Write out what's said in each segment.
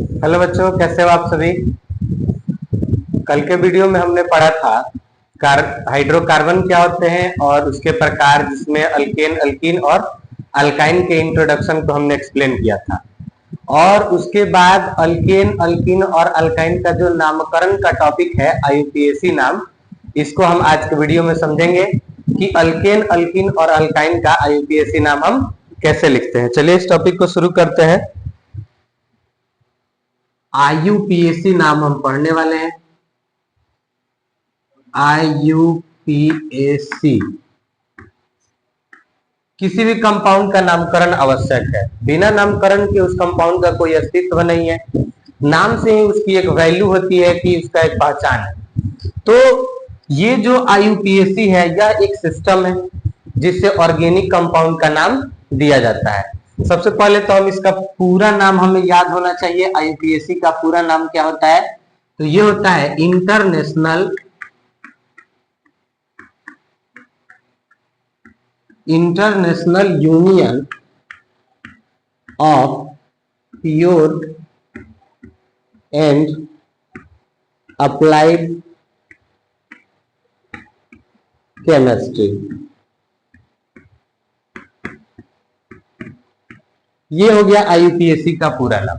Hello बच्चों, कैसे हो आप सभी। कल के वीडियो में हमने पढ़ा था हाइड्रोकार्बन क्या होते हैं और उसके प्रकार, जिसमें अल्केन, अल्कीन और अल्काइन के इंट्रोडक्शन को हमने एक्सप्लेन किया था। और उसके बाद अल्केन, अल्कीन और अल्काइन का जो नामकरण का टॉपिक है आईयूपीएसी नाम, इसको हम आज के वीडियो में समझेंगे कि अल्केन, अल्कीन और अल्काइन का आईयूपीएसी नाम हम कैसे लिखते हैं। चलिए इस टॉपिक को शुरू करते हैं। आईयूपीएसी नाम हम पढ़ने वाले हैं। आईयूपीएसी किसी भी कंपाउंड का नामकरण आवश्यक है। बिना नामकरण के उस कंपाउंड का कोई अस्तित्व नहीं है। नाम से ही उसकी एक वैल्यू होती है कि उसका एक पहचान है। तो ये जो आईयूपीएसी है, यह एक सिस्टम है जिससे ऑर्गेनिक कंपाउंड का नाम दिया जाता है। सबसे पहले तो हम इसका पूरा नाम हमें याद होना चाहिए। आईयूपीएसी का पूरा नाम क्या होता है? तो ये होता है international union of pure and applied chemistry. ये हो गया आईयूपीएसी का पूरा नाम।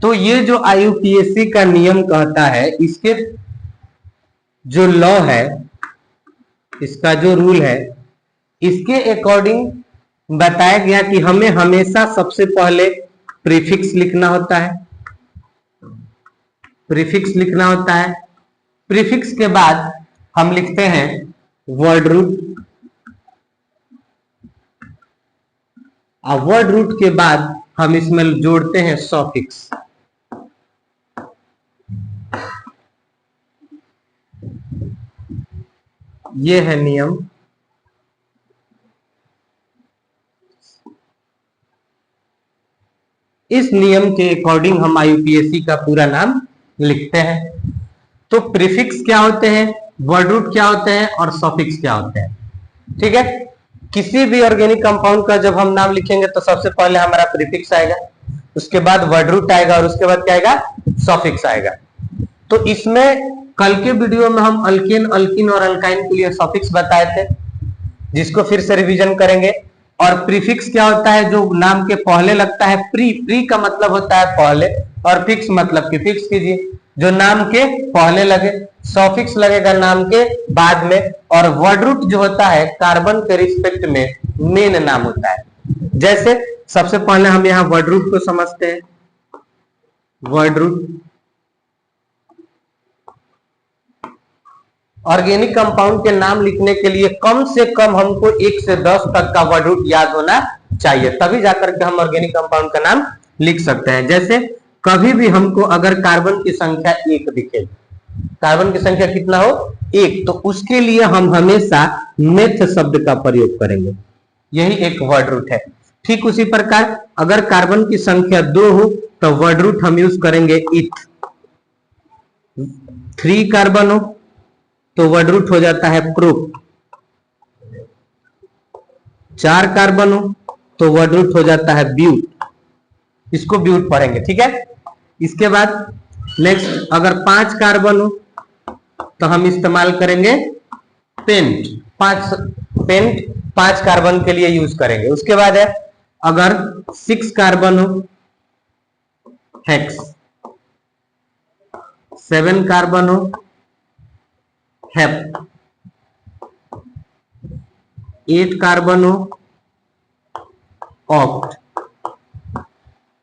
तो ये जो आईयूपीएसी का नियम कहता है, इसके जो लॉ है, इसका जो रूल है, इसके अकॉर्डिंग बताया गया कि हमें हमेशा सबसे पहले प्रीफिक्स लिखना होता है। प्रीफिक्स लिखना होता है। प्रीफिक्स के बाद हम लिखते हैं वर्ड रूट। वर्ड रूट के बाद हम इसमें जोड़ते हैं सॉफिक्स। ये है नियम। इस नियम के अकॉर्डिंग हम आईयूपीएसी का पूरा नाम लिखते हैं। तो प्रीफिक्स क्या होते हैं, वर्ड रूट क्या होते हैं और सॉफिक्स क्या होते हैं। ठीक है। किसी भी ऑर्गेनिक कंपाउंड का जब हम नाम लिखेंगे तो सबसे पहले हमारा प्रीफिक्स आएगा, उसके बाद वर्ड रूट आएगा और उसके बाद क्या आएगा? सॉफिक्स आएगा। तो इसमें कल के वीडियो में हम अल्केन, अल्कीन और अल्काइन के लिए सॉफिक्स बताए थे, जिसको फिर से रिवीजन करेंगे। और प्रीफिक्स क्या होता है? जो नाम के पहले लगता है। प्री का मतलब होता है पहले, और फिक्स मतलब कि फिक्स कीजिए, जो नाम के पहले लगे। सॉफिक्स लगेगा नाम के बाद में। और वर्ड रूट जो होता है, कार्बन के रिस्पेक्ट में मेन नाम होता है। जैसे सबसे पहले हम यहाँ वर्ड रूट को समझते हैं। वर्ड रूट ऑर्गेनिक कंपाउंड के नाम लिखने के लिए कम से कम हमको 1 से 10 तक का वर्ड रूट याद होना चाहिए, तभी जाकर के हम ऑर्गेनिक कंपाउंड का नाम लिख सकते हैं। जैसे कभी भी हमको अगर कार्बन की संख्या 1 दिखे, कार्बन की संख्या कितना हो? 1, तो उसके लिए हम हमेशा मेथ शब्द का प्रयोग करेंगे। यही एक वर्ड रूट है। ठीक उसी प्रकार अगर कार्बन की संख्या 2 हो तो वर्ड रूट हम यूज करेंगे इथ। 3 कार्बन हो तो वर्ड रूट हो जाता है प्रोप। 4 कार्बन हो तो वर्ड रूट हो जाता है ब्यूट। इसको ब्यूट पढ़ेंगे, ठीक है। इसके बाद नेक्स्ट, अगर 5 कार्बन हो तो हम इस्तेमाल करेंगे पेंट। 5 कार्बन के लिए यूज करेंगे। उसके बाद है अगर 6 कार्बन हो, हेक्स। 7 कार्बन हो, हेप। 8 कार्बन हो, ऑक्ट।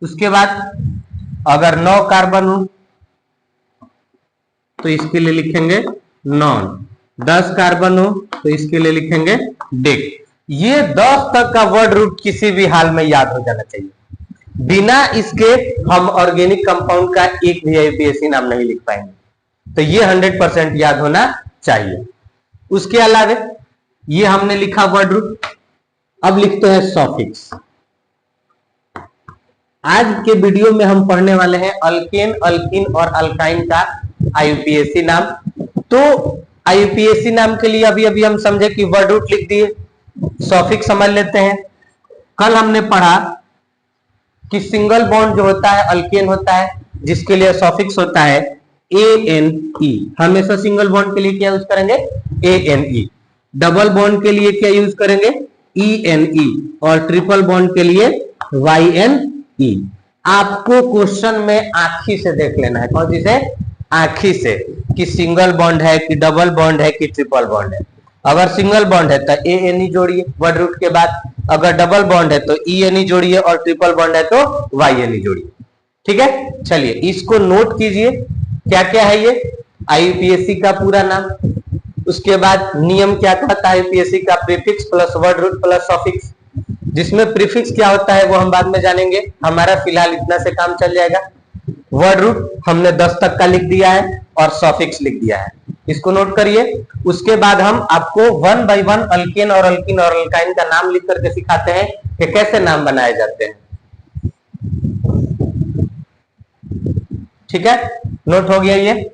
उसके बाद अगर 9 कार्बन हो तो इसके लिए लिखेंगे नॉन। 10 कार्बन हो तो इसके लिए लिखेंगे डेक। ये 10 तक का वर्ड रूट किसी भी हाल में याद हो जाना चाहिए। बिना इसके हम ऑर्गेनिक कंपाउंड का एक भी आईयूपीएसी नाम नहीं लिख पाएंगे। तो ये 100% याद होना चाहिए। उसके अलावा ये हमने लिखा वर्ड रूट। अब लिखते हैं सॉफिक्स। आज के वीडियो में हम पढ़ने वाले हैं अल्केन, अल्कीन और अल्काइन का आईयूपीएसी नाम। तो आईयूपीएसी नाम के लिए अभी अभी हम समझे कि वर्ड रूट लिख दिए, सॉफिक्स समझ लेते हैं। कल हमने पढ़ा कि सिंगल बॉन्ड जो होता है अल्केन होता है, जिसके लिए सॉफिक्स होता है ANE। हमेशा सिंगल बॉन्ड के लिए क्या यूज करेंगे? ANE। डबल बॉन्ड के लिए क्या यूज करेंगे? ENE। और ट्रिपल बॉन्ड के लिए YNE। आपको क्वेश्चन में आंखी से देख लेना है। कौन सी से? आंखी से, कि सिंगल बॉन्ड है कि डबल बॉन्ड है कि ट्रिपल बॉन्ड है। अगर सिंगल बॉन्ड है तो ANE जोड़िए वर्ड रूट के बाद, अगर डबल बॉन्ड है तो ENE जोड़िए, और ट्रिपल बॉन्ड है तो YNE जोड़िए। ठीक है, चलिए इसको नोट कीजिए। क्या क्या है ये? IUPAC का पूरा नाम, उसके बाद नियम क्या कहता है IUPAC का? Prefix plus word root plus suffix. जिसमें प्रीफिक्स क्या होता है वो हम बाद में जानेंगे, हमारा फिलहाल इतना से काम चल जाएगा। वर्ड रूट हमने 10 तक का लिख दिया है और सफिक्स लिख दिया है, इसको नोट करिए। उसके बाद हम आपको 1 बाय 1 अल्केन और अल्कीन और अल्काइन का नाम लिख करके सिखाते हैं कि कैसे नाम बनाए जाते हैं। ठीक है, नोट हो गया ये?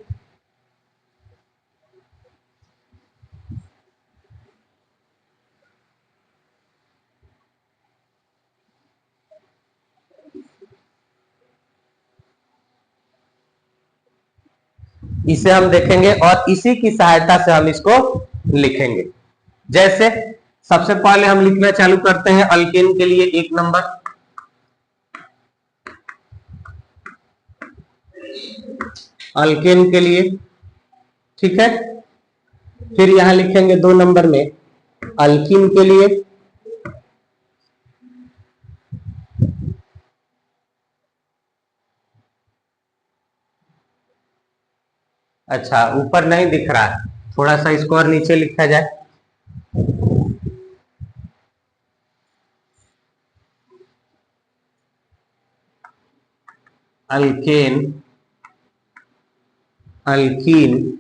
इसे हम देखेंगे और इसी की सहायता से हम इसको लिखेंगे। जैसे सबसे पहले हम लिखना चालू करते हैं अल्केन के लिए 1 नंबर। अल्केन के लिए, ठीक है। फिर यहां लिखेंगे 2 नंबर में अल्कीन के लिए। अच्छा, ऊपर नहीं दिख रहा है, थोड़ा सा इसको और नीचे लिखा जाए। अल्केन, अल्कीन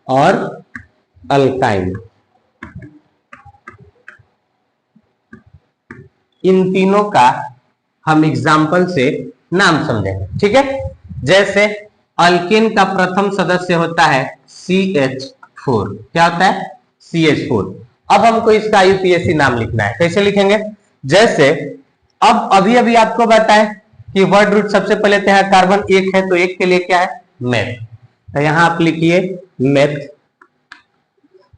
और अल्काइन, इन तीनों का हम एग्जाम्पल से नाम समझेंगे। ठीक है, जैसे अल्केन का प्रथम सदस्य होता है CH4। क्या होता है? CH4। अब हमको इसका IUPAC नाम लिखना है, कैसे लिखेंगे? जैसे अब अभी अभी आपको बताएं कि वर्ड रूट सबसे पहले तो यहाँ कार्बन 1 है, तो 1 के लिए क्या है? मेथ। तो यहां आप लिखिए मेथ।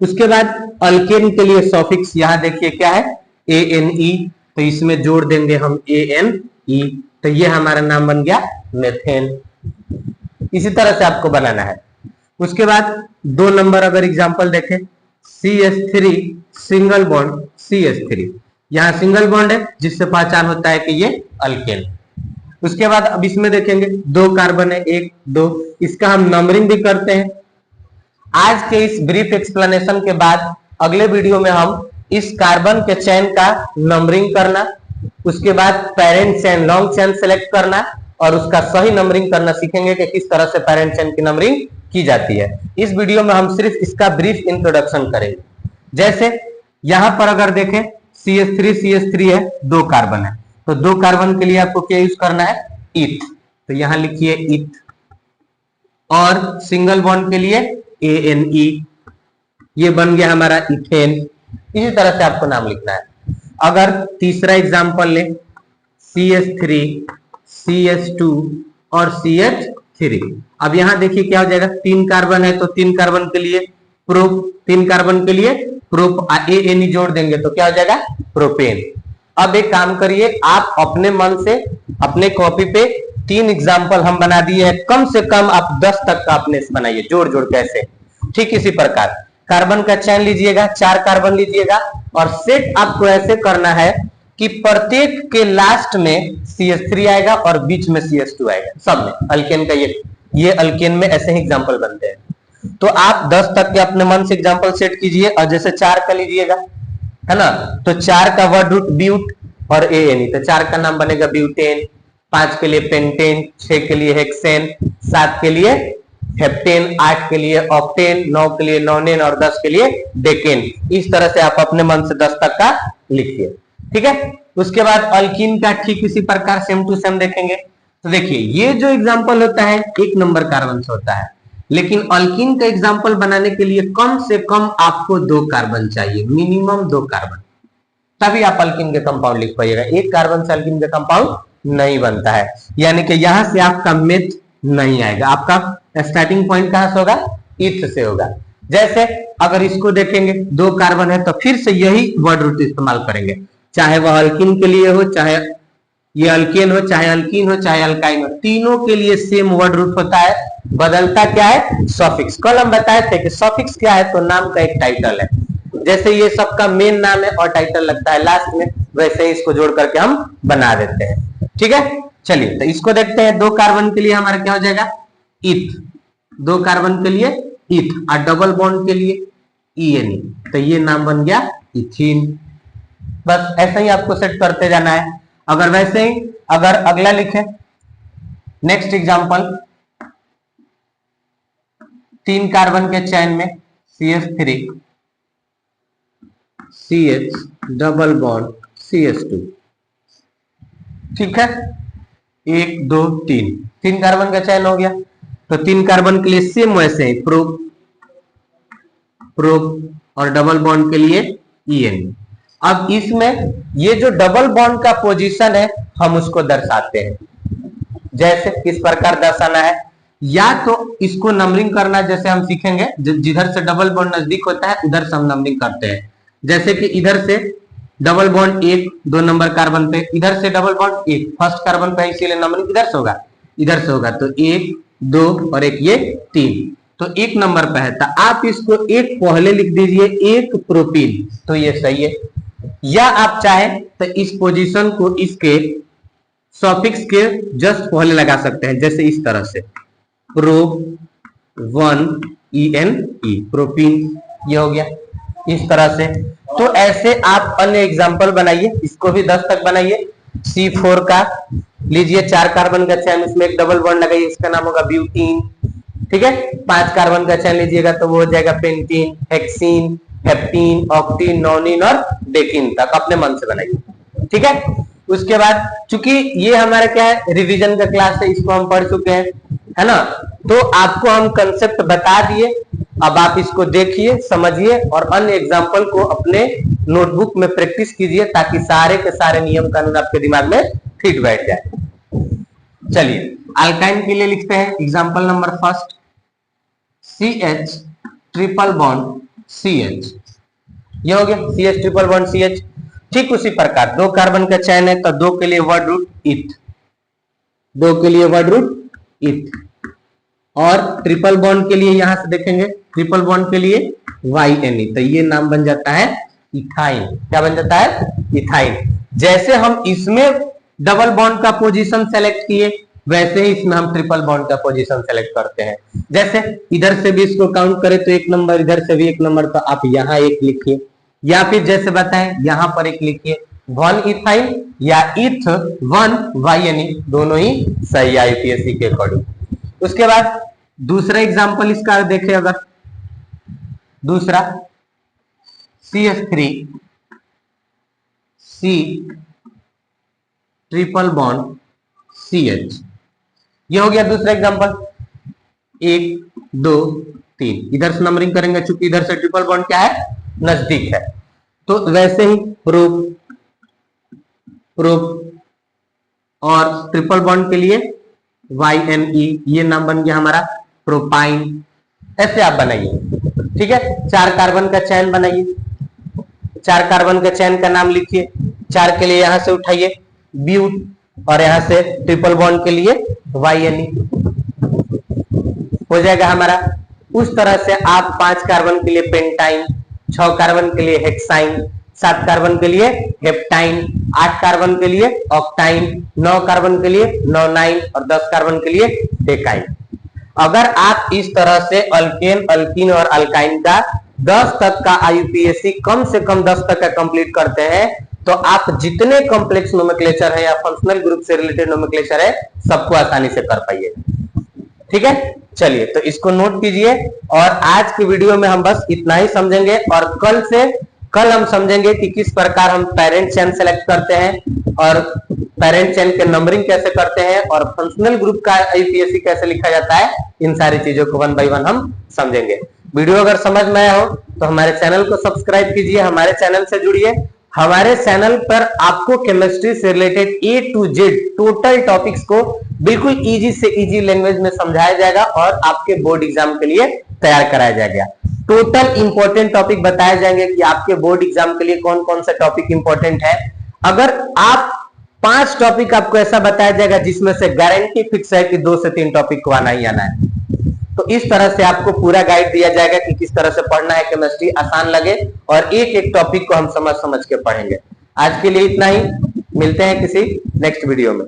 उसके बाद अल्केन के लिए सॉफिक्स यहां देखिए क्या है? ANE। तो इसमें जोड़ देंगे हम ANE, तो ये हमारा नाम बन गया मेथेन। इसी तरह से आपको बनाना है। उसके बाद 2 नंबर अगर एग्जांपल देखें, CH3 सिंगल बॉन्ड CH3, यहां सिंगल बॉन्ड है जिससे पहचान होता है कि ये अल्केन। उसके बाद अब इसमें देखेंगे 2 कार्बन है, 1 2, इसका हम नंबरिंग भी करते हैं। आज के इस ब्रीफ एक्सप्लेनेशन के बाद अगले वीडियो में हम इस कार्बन के चेन का नंबरिंग करना, उसके बाद parent chain long chain select करना और उसका सही नंबरिंग करना सीखेंगे कि किस तरह से पेरेंट चेन की नंबरिंग की जाती है। इस वीडियो में हम सिर्फ इसका ब्रीफ इंट्रोडक्शन करेंगे। जैसे यहां पर अगर देखें CH3 है, 2 कार्बन है, तो 2 कार्बन के लिए आपको क्या यूज करना है? इथ। तो यहां लिखिए इथ। और सिंगल बॉन्ड के लिए ANE, ये बन गया हमारा इथेन। इसी तरह से आपको नाम लिखना है। अगर तीसरा एग्जांपल ले, CH3 CH2 और CH3। अब यहां देखिए क्या हो जाएगा? 3 कार्बन है तो 3 कार्बन के लिए प्रोप, 3 कार्बन के लिए प्रोप, ANE जोड़ देंगे तो क्या हो जाएगा? प्रोपेन। अब एक काम करिए, आप अपने मन से अपने कॉपी पे 3 एग्जाम्पल हम बना दिए हैं, कम से कम आप 10 तक का अपने से बनाइए जोड़ जोड़ कैसे। ठीक इसी प्रकार कार्बन का चैन लीजिएगा, 4 कार्बन लीजिएगा और सेट आपको ऐसे करना है कि प्रत्येक के लास्ट में CH3 आएगा और बीच में CH2 आएगा, सब में अल्केन का ये अल्केन में ऐसे ही एग्जाम्पल बनते हैं। तो आप 10 तक के अपने मन से एग्जाम्पल सेट कीजिए। और जैसे 4 का लीजिएगा, है ना, तो 4 का वर्ड रूट ब्यूट और ANE, तो 4 का नाम बनेगा ब्यूटेन, 5 के लिए पेंटेन, 6 के लिए हेक्सेन, 7 के लिए हेप्टेन, 8 के लिए ऑक्टेन, 9 के लिए नोनेन और 10 के लिए डेकेन। इस तरह से आप अपने मन से 10 तक का लिखिए। ठीक है, उसके बाद अल्कीन का ठीक इसी प्रकार सेम टू सेम देखेंगे। तो देखिए ये जो एग्जांपल होता है 1 नंबर कार्बन से होता है, लेकिन अल्कीन का एग्जांपल बनाने के लिए कम से कम आपको 2 कार्बन चाहिए, मिनिमम 2 कार्बन, तभी आप अल्कीन के कंपाउंड लिख पाइएगा। एक कार्बन से अल्कीन का कंपाउंड नहीं बनता है, यानी कि यहां से आपका मेथ नहीं आएगा। आपका स्टार्टिंग पॉइंट कहां से होगा? इथ से होगा। जैसे अगर इसको देखेंगे, 2 कार्बन है तो फिर से यही वर्ड रूट इस्तेमाल करेंगे, चाहे वह अल्कीन के लिए हो, चाहे ये अल्केन हो, चाहे अल्कीन हो, चाहे अल्काइन हो, तीनों के लिए सेम वर्ड रूट होता है। बदलता क्या है? सॉफिक्स। कल हम बताए थे कि सॉफिक्स क्या है, तो नाम का एक टाइटल है। जैसे ये सबका मेन नाम है और टाइटल लगता है लास्ट में, वैसे ही इसको जोड़ करके हम बना देते हैं। ठीक है, चलिए तो इसको देखते हैं। 2 कार्बन के लिए हमारा क्या हो जाएगा? इथ। 2 कार्बन के लिए इथ, और डबल बॉन्ड के लिए ईएन, तो ये नाम बन गया इथीन। बस ऐसा ही आपको सेट करते जाना है। अगर वैसे ही अगर अगला लिखे, नेक्स्ट एग्जांपल, 3 कार्बन के चैन में CH3 CH double bond CH2, ठीक है, 1 2 3, 3 कार्बन का चैन हो गया। तो 3 कार्बन के लिए सेम वैसे ही प्रोप और डबल बॉन्ड के लिए EN। अब इसमें ये जो डबल बॉन्ड का पोजीशन है हम उसको दर्शाते हैं। जैसे किस प्रकार दर्शाना है, या तो इसको नंबरिंग करना, जैसे हम सीखेंगे जिधर से डबल बॉन्ड नजदीक होता है उधर से हम नंबरिंग करते हैं। जैसे कि इधर से डबल बॉन्ड 1 2 नंबर कार्बन पे, इधर से डबल बॉन्ड 1 फर्स्ट कार्बन पे, इसीलिए नंबरिंग किधर से होगा? इधर से होगा। तो 1 2 और 1 ये 3, तो 1 नंबर पे है, तो आप इसको 1 पहले लिख दीजिए, 1 प्रोपीन, तो ये सही है। या आप चाहें तो इस पोजीशन को इसके सॉफिक्स के जस्ट पहले लगा सकते हैं, जैसे इस तरह से प्रो1ENE, प्रोपीन, ये हो गया इस तरह से। तो ऐसे आप अन्य एग्जांपल बनाइए, इसको भी 10 तक बनाइए। C4 का लीजिए, 4 कार्बन का चैन, इसमें एक डबल बॉन्ड लगाइए, इसका नाम होगा ब्यूटीन, ठीक है। 5 कार्बन का चैन लीजिएगा तो वो हो जाएगा पेंटीन, हेक्सीन, हेप्टीन, ऑक्टीन, नोनिन और डेकिन तक अपने मन से बनाइए, ठीक है। उसके बाद चूंकि ये हमारा क्या है, रिवीजन का क्लास है, इसको हम पढ़ चुके हैं, है ना, तो आपको हम कंसेप्ट बता दिए। अब आप इसको देखिए, समझिए और अन्य एग्जाम्पल को अपने नोटबुक में प्रैक्टिस कीजिए, ताकि सारे के सारे नियम कानून आपके दिमाग में फिट बैठ जाए। चलिए अल्काइन के लिए लिखते हैं example number first, CH triple bond CH, ये हो गया CH ट्रिपल बॉन्ड CH। ठीक उसी प्रकार 2 कार्बन का चैन है तो 2 के लिए वर्ड रूट इथ, 2 के लिए वर्ड रूट इथ, और ट्रिपल बॉन्ड के लिए यहां से देखेंगे, ट्रिपल बॉन्ड के लिए YNE, तो ये नाम बन जाता है इथाइन। क्या बन जाता है? इथाइन। जैसे हम इसमें डबल बॉन्ड का पोजीशन सेलेक्ट किए, वैसे ही इसमें हम ट्रिपल बॉन्ड का पोजीशन सेलेक्ट करते हैं। जैसे इधर से भी इसको काउंट करें तो 1 नंबर, इधर से भी 1 नंबर, तो आप यहाँ 1 लिखिए, या फिर जैसे बताएं यहाँ पर 1 लिखिए, 1 इथाइन या इथ 1 YNE, दोनों ही सही है IUPAC के अकॉर्डिंग। उसके बाद दूसरा एग्जाम्पल इसका देखें, अगर दूसरा CH3 C triple bond CH, ये हो गया दूसरा एग्जांपल। 1 2 3, इधर से नंबरिंग करेंगे, चूंकि इधर से ट्रिपल बॉन्ड क्या है, नजदीक है, तो वैसे ही प्रोप और ट्रिपल बॉन्ड के लिए YNE, ये नाम बन गया हमारा प्रोपाइन। ऐसे आप बनाइए, ठीक है। 4 कार्बन का चैन बनाइए, 4 कार्बन का चैन का नाम लिखिए, 4 के लिए यहां से उठाइए ब्यूट, और यहां से ट्रिपल बॉन्ड के लिए YNE हो जाएगा हमारा। उस तरह से आप 5 कार्बन के लिए पेंटाइन, 6 कार्बन के लिए हेक्साइन, 7 कार्बन के लिए हेप्टाइन, 8 कार्बन के लिए ऑक्टाइन, 9 कार्बन के लिए नोनाइन और 10 कार्बन के लिए डेकाइन। अगर आप इस तरह से अल्केन, अल्कीन और अल्काइन का 10 तक का IUPAC कम से कम 10 तक का कंप्लीट करते हैं, तो आप जितने कॉम्प्लेक्स नोमेनक्लेचर है या फंक्शनल ग्रुप से रिलेटेड नोमेनक्लेचर है, सबको आसानी से कर पाइएगा, ठीक है। चलिए तो इसको नोट कीजिए, और आज की वीडियो में हम बस इतना ही समझेंगे, और कल हम समझेंगे कि किस प्रकार हम पेरेंट चेन सेलेक्ट करते हैं, और पेरेंट चेन के नंबरिंग कैसे करते हैं, और फंक्शनल ग्रुप का IUPAC कैसे लिखा जाता है। इन सारी चीजों को 1 बाय 1 हम समझेंगे। वीडियो अगर समझ में आया हो तो हमारे चैनल को सब्सक्राइब कीजिए, हमारे चैनल से जुड़िए, हमारे चैनल पर आपको केमिस्ट्री से related A to Z total topics को बिल्कुल इजी से इजी लैंग्वेज में समझाया जाएगा और आपके बोर्ड एग्जाम के लिए तैयार कराया जाएगा। टोटल इंपॉर्टेंट टॉपिक बताए जाएंगे कि आपके बोर्ड एग्जाम के लिए कौन कौन सा टॉपिक इंपॉर्टेंट है। अगर आप 5 टॉपिक आपको ऐसा बताया जाएगा जिसमें से गारंटी फिक्स है कि 2 से 3 टॉपिक को आना ही आना है। तो इस तरह से आपको पूरा गाइड दिया जाएगा कि किस तरह से पढ़ना है, केमिस्ट्री आसान लगे और एक एक टॉपिक को हम समझ समझ के पढ़ेंगे। आज के लिए इतना ही, मिलते हैं किसी नेक्स्ट वीडियो में।